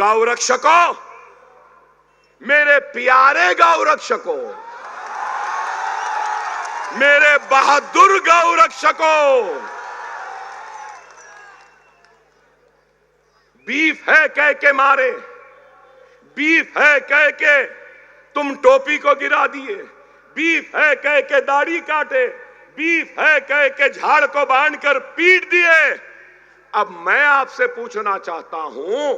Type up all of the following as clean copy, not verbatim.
गौ रक्षकों, मेरे प्यारे गौ रक्षकों, मेरे बहादुर गौ रक्षकों, बीफ है कह के मारे, बीफ है कह के तुम टोपी को गिरा दिए, बीफ है कह के दाढ़ी काटे, बीफ है कह के झाड़ को बांधकर पीट दिए। अब मैं आपसे पूछना चाहता हूं,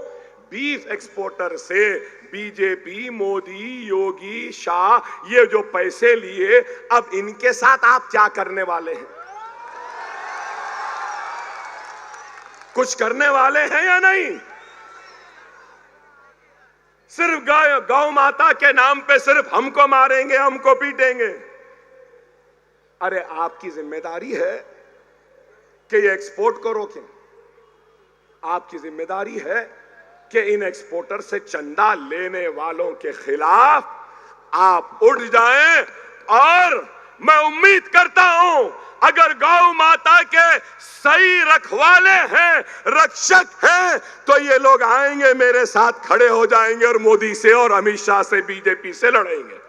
बीफ एक्सपोर्टर से बीजेपी, मोदी, योगी, शाह ये जो पैसे लिए, अब इनके साथ आप क्या करने वाले हैं? कुछ करने वाले हैं या नहीं? सिर्फ गौ माता के नाम पे सिर्फ हमको मारेंगे, हमको पीटेंगे। अरे आपकी जिम्मेदारी है कि ये एक्सपोर्ट को रोकें। आपकी जिम्मेदारी है कि इन एक्सपोर्टर से चंदा लेने वालों के खिलाफ आप उठ जाएं। और मैं उम्मीद करता हूं, अगर गौ माता के सही रखवाले हैं, रक्षक हैं, तो ये लोग आएंगे, मेरे साथ खड़े हो जाएंगे और मोदी से और अमित शाह से, बीजेपी से लड़ेंगे।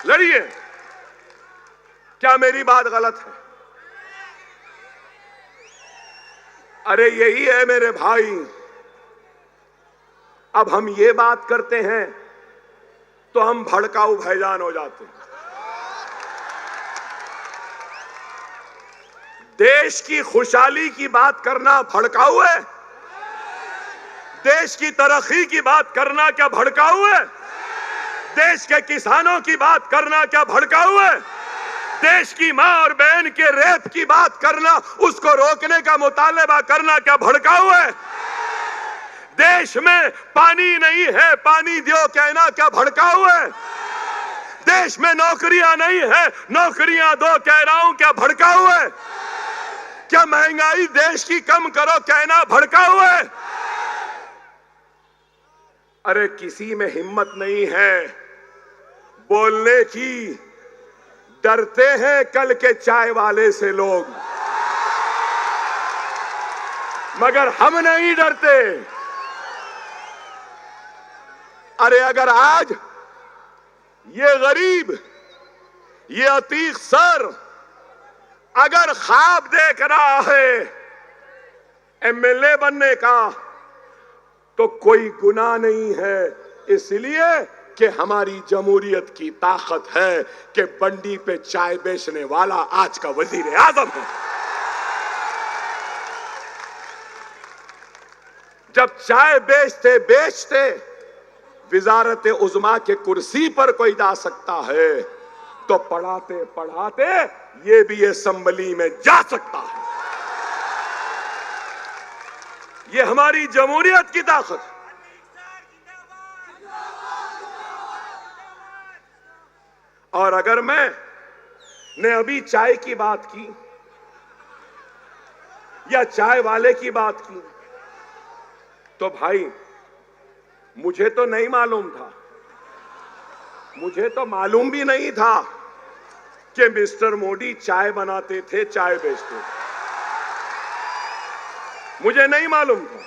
लड़िए। क्या मेरी बात गलत है? अरे यही है मेरे भाई। अब हम ये बात करते हैं तो हम भड़काऊ भाईजान हो जाते हैं। देश की खुशहाली की बात करना भड़काऊ है? देश की तरक्की की बात करना क्या भड़काऊ है? देश के किसानों की बात करना क्या भड़काऊ है? देश की मां और बहन के रेप की बात करना, उसको रोकने का मुतालबा करना क्या भड़काऊ है? देश में पानी नहीं है, पानी दो कहना क्या भड़काऊ है? देश में नौकरियां नहीं है, नौकरियां दो कह रहा हूं क्या भड़काऊ है? क्या महंगाई देश की कम करो कहना भड़काऊ है? अरे किसी में हिम्मत नहीं है बोलने की। डरते हैं कल के चाय वाले से लोग, मगर हम नहीं डरते। अरे अगर आज ये गरीब, ये अतीक सर अगर ख्वाब देख रहा है एमएलए बनने का, तो कोई गुनाह नहीं है। इसलिए कि हमारी जमहूरियत की ताकत है कि बंडी पे चाय बेचने वाला आज का वजीर आजम है। जब चाय बेचते बेचते विजारत उज़्मा के कुर्सी पर कोई जा सकता है, तो पढ़ाते पढ़ाते ये भी असेंबली में जा सकता है। ये हमारी जमहूरियत की ताकत है। और अगर मैंने अभी चाय की बात की या चाय वाले की बात की, तो भाई मुझे तो नहीं मालूम था, मुझे तो मालूम भी नहीं था कि मिस्टर मोदी चाय बनाते थे, चाय बेचते थे। मुझे नहीं मालूम था।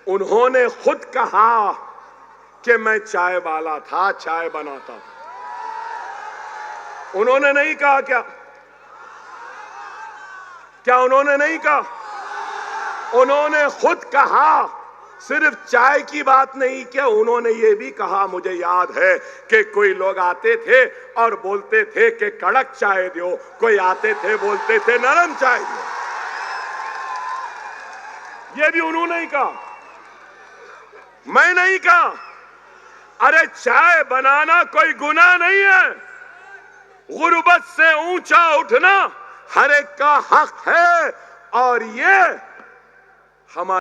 उन्होंने खुद कहा कि मैं चाय वाला था, चाय बनाता था। उन्होंने नहीं कहा क्या? क्या उन्होंने नहीं कहा? उन्होंने खुद कहा। सिर्फ चाय की बात नहीं किया, उन्होंने ये भी कहा, मुझे याद है कि कोई लोग आते थे और बोलते थे कि कड़क चाय दो, कोई आते थे बोलते थे नरम चाय दो। ये भी उन्होंने ही कहा, मैं नहीं कहा। अरे चाय बनाना कोई गुनाह नहीं है। गुर्बत से ऊंचा उठना हर एक का हक है। और ये हमारे